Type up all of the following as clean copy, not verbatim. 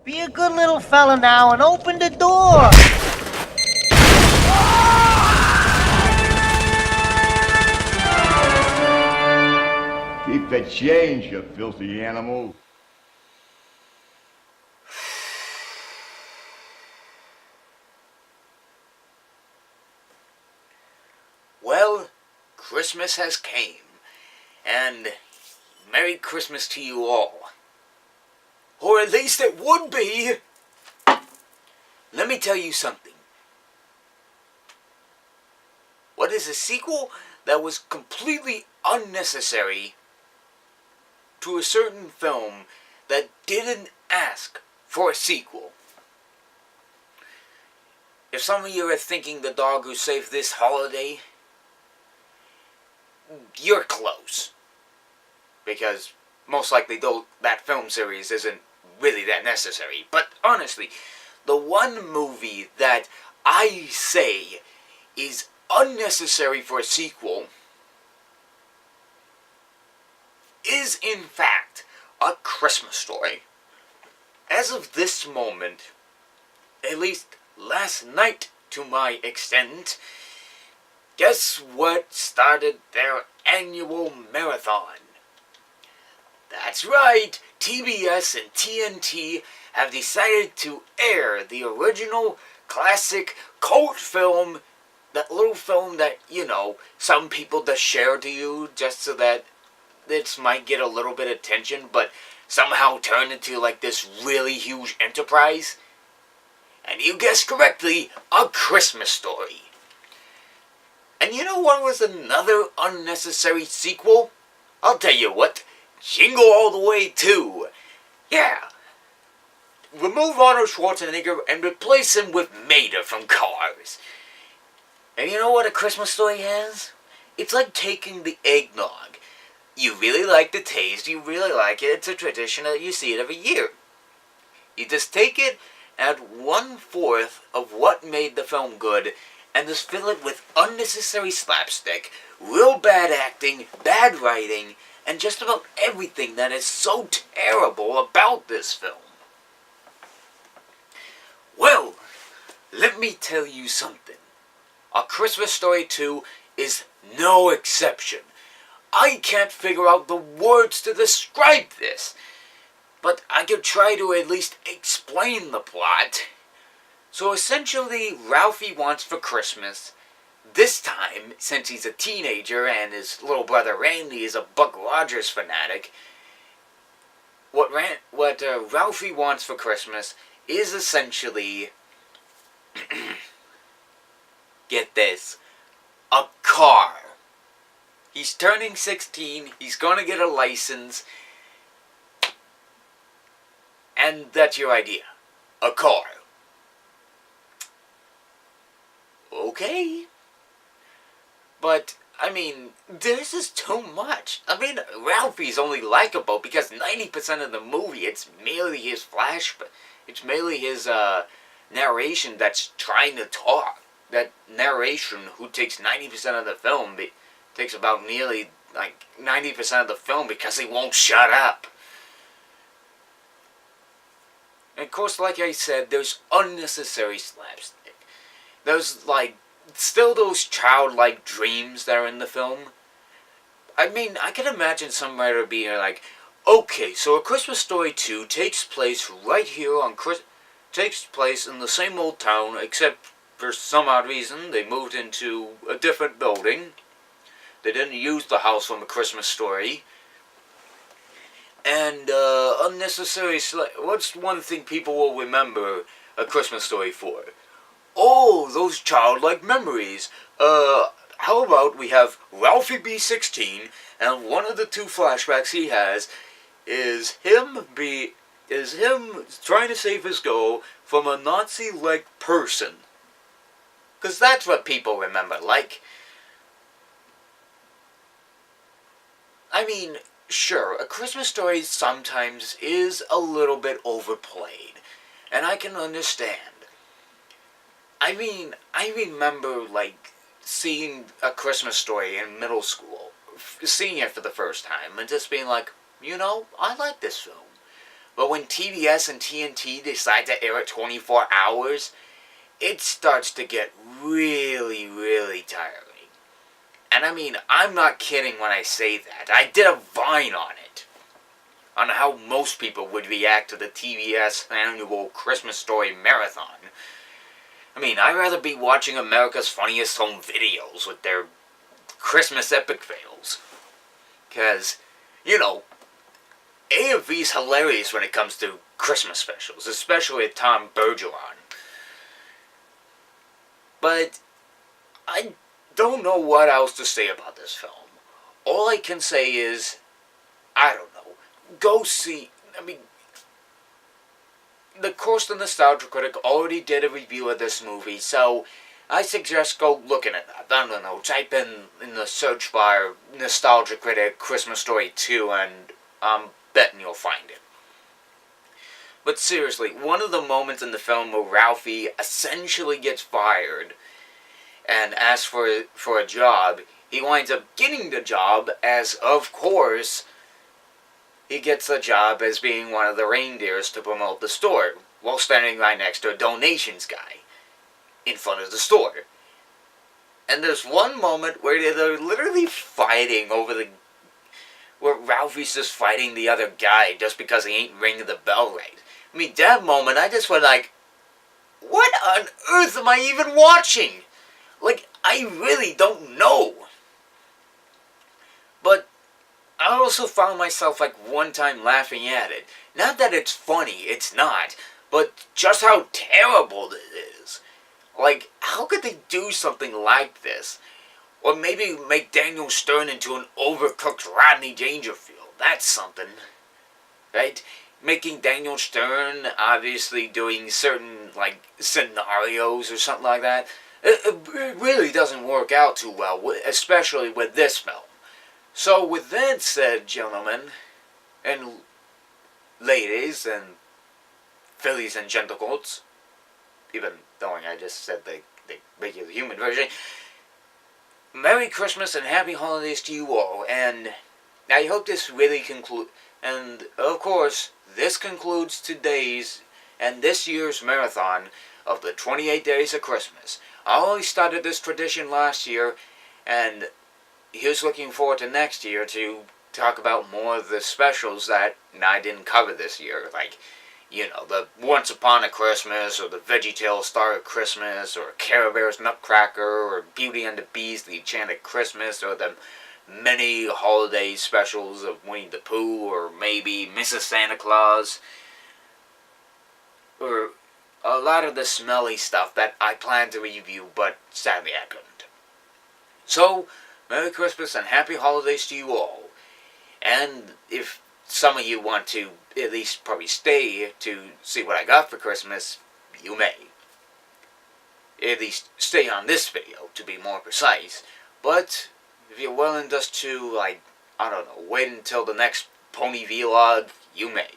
Be a good little fella now and open the door. Keep the change, you filthy animal. Well, Christmas has came, and Merry Christmas to you all. Or at least it would be. Let me tell you something. What is a sequel that was completely unnecessary to a certain film that didn't ask for a sequel? If some of you are thinking The Dog Who Saved This Holiday, you're close. Because most likely that film series isn't really that necessary. But honestly, the one movie that I say is unnecessary for a sequel is in fact A Christmas Story. As of this moment, at least last night to my extent, guess what started their annual marathon? That's right, TBS and TNT have decided to air the original classic cult film, that little film that, some people just share to you just so that this might get a little bit of attention, but somehow turn into like this really huge enterprise. And you guessed correctly, A Christmas Story. And you know what was another unnecessary sequel? I'll tell you what, Jingle All the Way 2. Yeah. Remove Arnold Schwarzenegger and replace him with Mater from Cars. And you know what A Christmas Story has? It's like taking the eggnog. You really like the taste, you really like it, it's a tradition that you see it every year. You just take it, add 1/4 of what made the film good, and just fill it with unnecessary slapstick, real bad acting, bad writing, and just about everything that is so terrible about this film. Well, let me tell you something. A Christmas Story 2 is no exception. I can't figure out the words to describe this, but I could try to at least explain the plot. So essentially, Ralphie wants for Christmas, this time, since he's a teenager and his little brother Randy is a Buck Rogers fanatic, what Ralphie wants for Christmas is essentially, get this, a car. He's turning 16, he's gonna get a license, and that's your idea. A car. Okay. But, this is too much. Ralphie's only likable because 90% of the movie, it's merely his it's merely his, narration that's trying to talk. That narration, who takes 90% of the film, takes about nearly, 90% of the film because he won't shut up. And of course, like I said, there's unnecessary slapstick. There's, still those childlike dreams that are in the film. I can imagine some writer being like, okay, so A Christmas Story 2 takes place right here takes place in the same old town, except for some odd reason they moved into a different building. They didn't use the house from A Christmas Story. And, what's one thing people will remember A Christmas Story for? Oh, those childlike memories. How about we have Ralphie be 16, and one of the two flashbacks he has is him trying to save his girl from a Nazi-like person. Because that's what people remember, sure, A Christmas Story sometimes is a little bit overplayed, and I can understand. I remember, seeing A Christmas Story in middle school, seeing it for the first time, and just being like, I like this film. But when TBS and TNT decide to air it 24 hours, it starts to get really, really tiring. And I mean, I'm not kidding when I say that. I did a Vine on it. On how most people would react to the TBS annual Christmas Story Marathon. I mean, I'd rather be watching America's Funniest Home Videos with their Christmas epic fails. Because, you know, AFV's hilarious when it comes to Christmas specials, especially with Tom Bergeron. But I don't know what else to say about this film. All I can say is, I don't know, go see, I mean, the Course the Nostalgia Critic already did a review of this movie, so I suggest go looking at that. I don't know, type in the search bar Nostalgia Critic Christmas Story 2 and I'm betting you'll find it. But seriously, one of the moments in the film where Ralphie essentially gets fired and asks for a job, he winds up getting the job as, of course, he gets the job as being one of the reindeers to promote the store, while standing right next to a donations guy in front of the store. And there's one moment where they're literally fighting over where Ralphie's just fighting the other guy just because he ain't ringing the bell right. I mean, that moment, I just went like, what on earth am I even watching? Like, I really don't know. But I also found myself, like, one time laughing at it. Not that it's funny, it's not. But just how terrible it is. Like, how could they do something like this? Or maybe make Daniel Stern into an overcooked Rodney Dangerfield. That's something. Right? Making Daniel Stern obviously doing certain, like, scenarios or something like that. It really doesn't work out too well, especially with this film. So with that said, gentlemen, and ladies, and fillies and gentlecolts, even though I just said the regular human version, Merry Christmas and Happy Holidays to you all, and I hope this really and of course, this concludes today's and this year's marathon of the 28 Days of Christmas. I only started this tradition last year, and here's looking forward to next year to talk about more of the specials that I didn't cover this year, like, you know, the Once Upon a Christmas, or the VeggieTales Star of Christmas, or Care Bear's Nutcracker, or Beauty and the Beast, The Enchanted Christmas, or the many holiday specials of Winnie the Pooh, or maybe Mrs. Santa Claus, or a lot of the smelly stuff that I planned to review, but sadly I couldn't. So, Merry Christmas and Happy Holidays to you all. And if some of you want to at least probably stay to see what I got for Christmas, you may. At least stay on this video, to be more precise. But if you're willing just to, like, I don't know, wait until the next pony vlog, you may.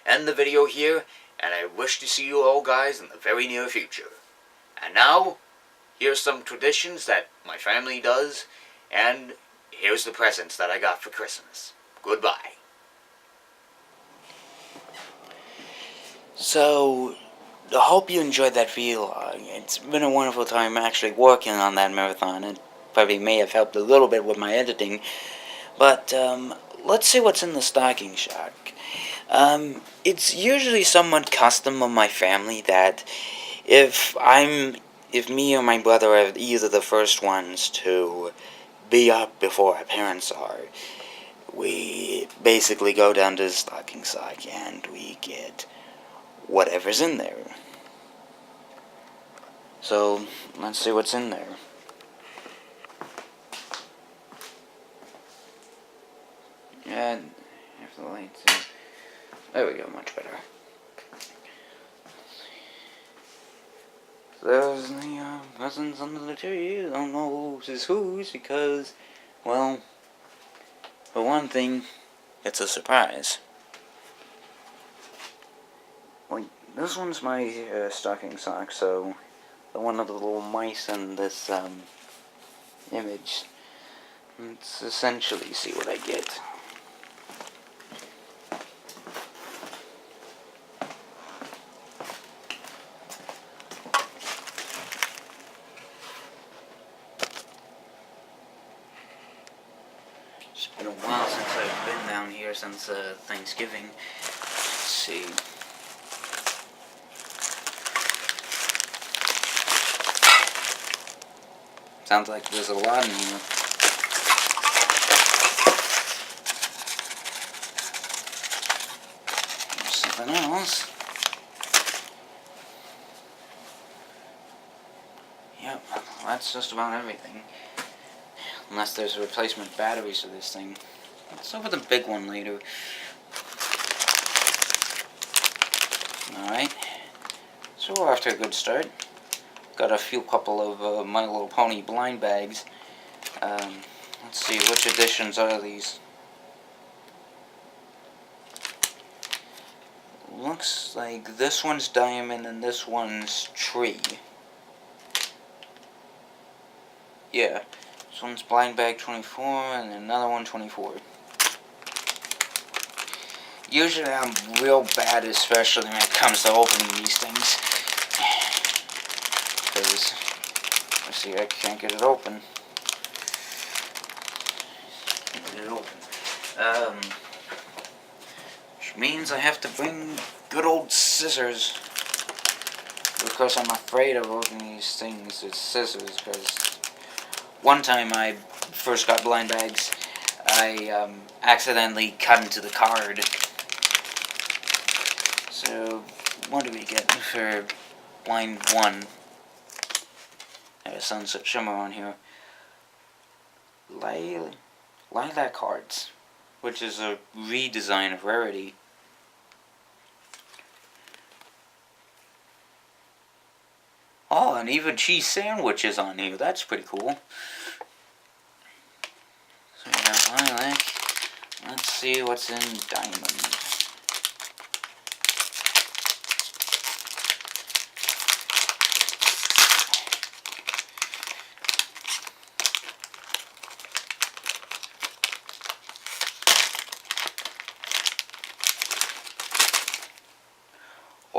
End the video here, and I wish to see you all guys in the very near future. And now, here's some traditions that my family does, and here's the presents that I got for Christmas. Goodbye. So, I hope you enjoyed that vlog. It's been a wonderful time actually working on that marathon. It probably may have helped a little bit with my editing. But, let's see what's in the stocking shark. It's usually somewhat custom of my family that if me or my brother are either the first ones to be up before our parents are, we basically go down to the stocking sock and we get whatever's in there. So, let's see what's in there. And if the lights in. There we go, much better. There's the presents under the tree. I don't know who's whose because, well, for one thing, it's a surprise. Well, this one's my stocking sock, so the one of the little mice in this image. Let's essentially see what I get. been down here since Thanksgiving. Let's see. Sounds like there's a lot in here. There's something else. Yep, that's just about everything. Unless there's replacement batteries for this thing. Let's open the big one later. Alright. So we're off to a good start. Got a few couple of My Little Pony blind bags. Let's see, which editions are these? Looks like this one's diamond and this one's tree. Yeah, this one's blind bag 24 and another one 24. Usually I'm real bad, especially when it comes to opening these things. Because, let's see, I can't get it open. Which means I have to bring good old scissors. Of course, I'm afraid of opening these things with scissors, because one time I first got blind bags, I accidentally cut into the card. So, what do we get for blind 1? I have a Sunset Shimmer on here. Lilac Cards, which is a redesign of Rarity. Oh, and even cheese sandwiches on here. That's pretty cool. So we got lilac. Let's see what's in diamond.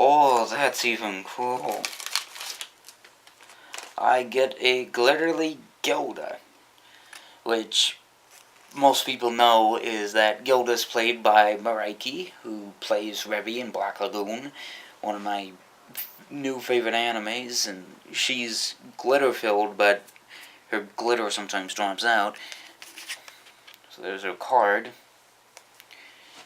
Oh, that's even cool. I get a glitterly Gilda, which most people know is that Gilda's played by Maraiki, who plays Revy in Black Lagoon, one of my new favorite animes, and she's glitter-filled, but her glitter sometimes drops out. So there's her card.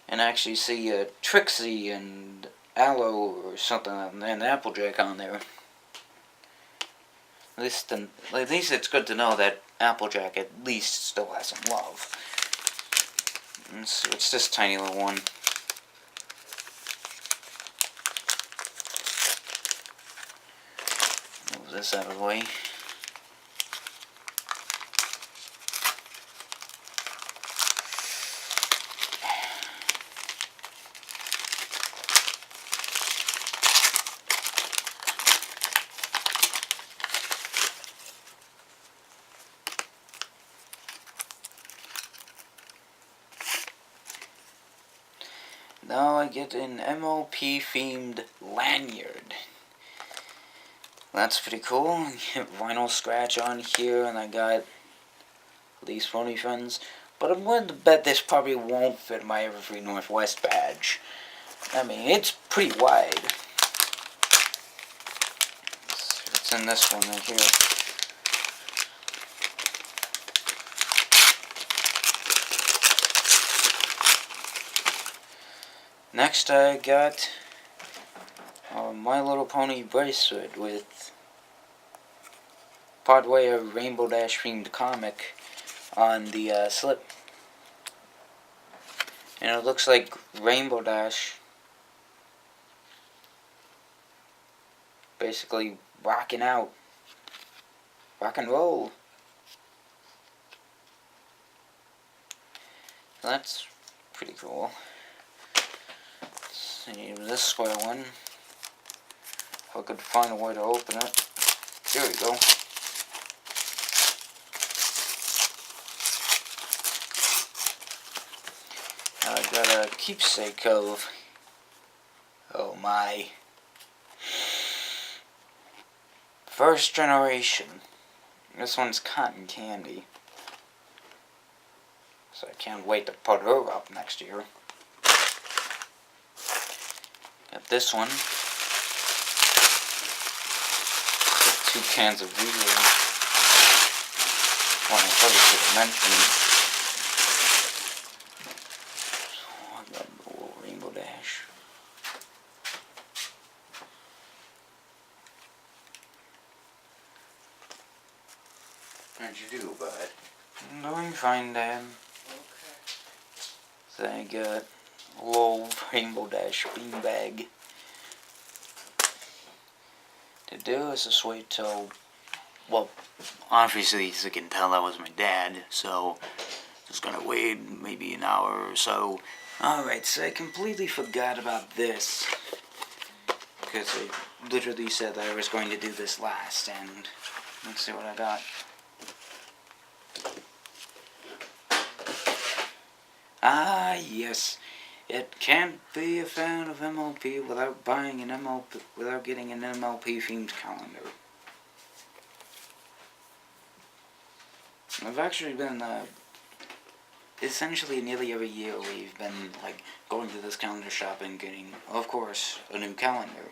And I actually see Trixie and Aloe or something, and Applejack on there. At least it's good to know that Applejack at least still has some love. And so it's this tiny little one. Move this out of the way. Now I get an MOP themed lanyard. That's pretty cool. Vinyl scratch on here, and I got these phony friends. But I'm willing to bet this probably won't fit my Everfree Northwest badge. I mean, it's pretty wide. It's in this one right here. Next I got a My Little Pony bracelet with partway a Rainbow Dash themed comic on the slip. And it looks like Rainbow Dash basically rocking out. Rock and roll. So that's pretty cool. See this square one. If I could find a way to open it. There we go. I got a keepsake of, oh my, first generation. This one's cotton candy. So I can't wait to put her up next year. Got this one. 2 cans of beer. One I probably should have mentioned. Oh, I got a little Rainbow Dash. How'd you do, bud? I'm doing fine, Dad. Okay. So I got a little Rainbow Dash beanbag. To do is just wait till, well, obviously as you can tell that was my dad, so just gonna wait maybe an hour or so. Alright, so I completely forgot about this, because I literally said that I was going to do this last, and let's see what I got. Ah, yes. It can't be a fan of MLP without buying an MLP, without getting an MLP themed calendar. I've actually been, essentially nearly every year we've been, like, going to this calendar shop and getting, of course, a new calendar.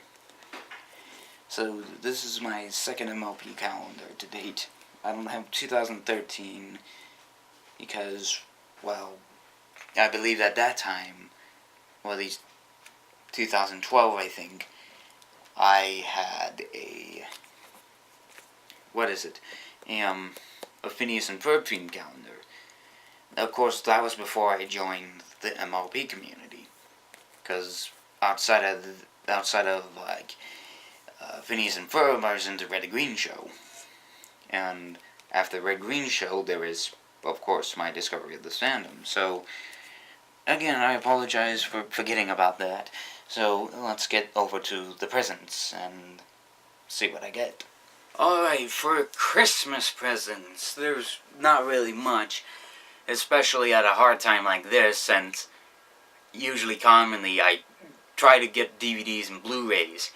So this is my second MLP calendar to date. I don't have 2013 because, well, I believe at that time, well, at least 2012, I think, I had a, what is it, a Phineas and Ferb themed calendar. Of course, that was before I joined the MLP community, because outside of like Phineas and Ferb, I was into Red Green Show, and after the Red Green Show, there is, of course, my discovery of this fandom. So again, I apologize for forgetting about that. So let's get over to the presents and see what I get. Alright, for Christmas presents, there's not really much, especially at a hard time like this, since usually commonly I try to get DVDs and Blu-rays.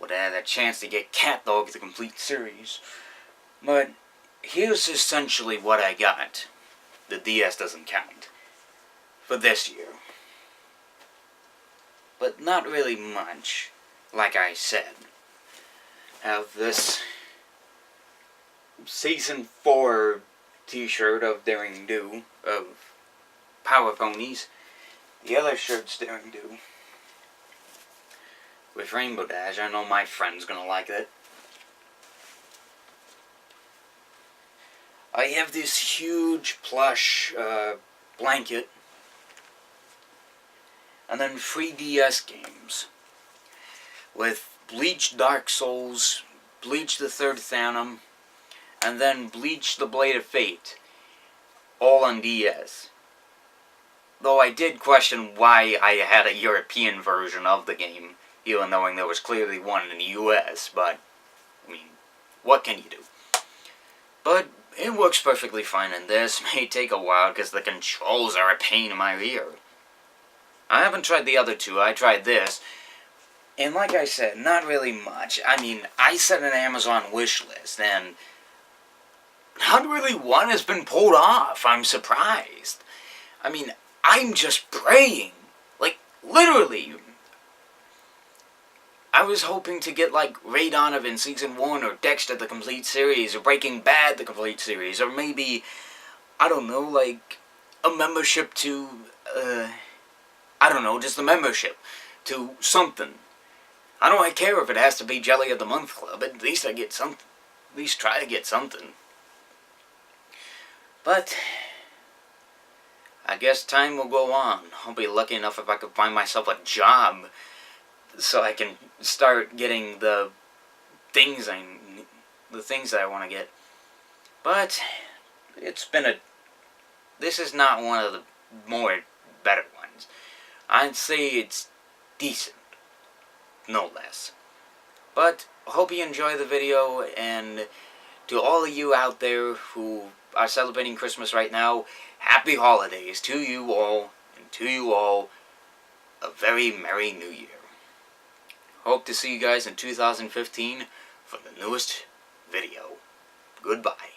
Would I had a chance to get Cat Dog the complete series. But here's essentially what I got. The DS doesn't count. For this year. But not really much, like I said. I have this Season 4 t-shirt of Daring Do, of Power Ponies. The other shirt's Daring Do, with Rainbow Dash. I know my friend's gonna like it. I have this huge plush blanket. And then 3DS games. With Bleach Dark Souls, Bleach the Third Phantom, and then Bleach the Blade of Fate. All on DS. Though I did question why I had a European version of the game, even knowing there was clearly one in the US, but, I mean, what can you do? But it works perfectly fine in this. May take a while because the controls are a pain in my ear. I haven't tried the other two. I tried this. And like I said, not really much. I mean, I set an Amazon wish list, and not really one has been pulled off. I'm surprised. I mean, I'm just praying. Like, literally. I was hoping to get, like, Ray Donovan Season 1, or Dexter the complete series, or Breaking Bad the complete series, or maybe, I don't know, like, a membership to, I don't know, just a membership to something. I don't care if it has to be Jelly of the Month Club. At least I get something. At least try to get something. But I guess time will go on. I'll be lucky enough if I could find myself a job so I can start getting the things that I want to get. But it's been this is not one of the better ones. I'd say it's decent, no less. But I hope you enjoy the video, and to all of you out there who are celebrating Christmas right now, happy holidays to you all, and to you all, a very Merry New Year. Hope to see you guys in 2015 for the newest video. Goodbye.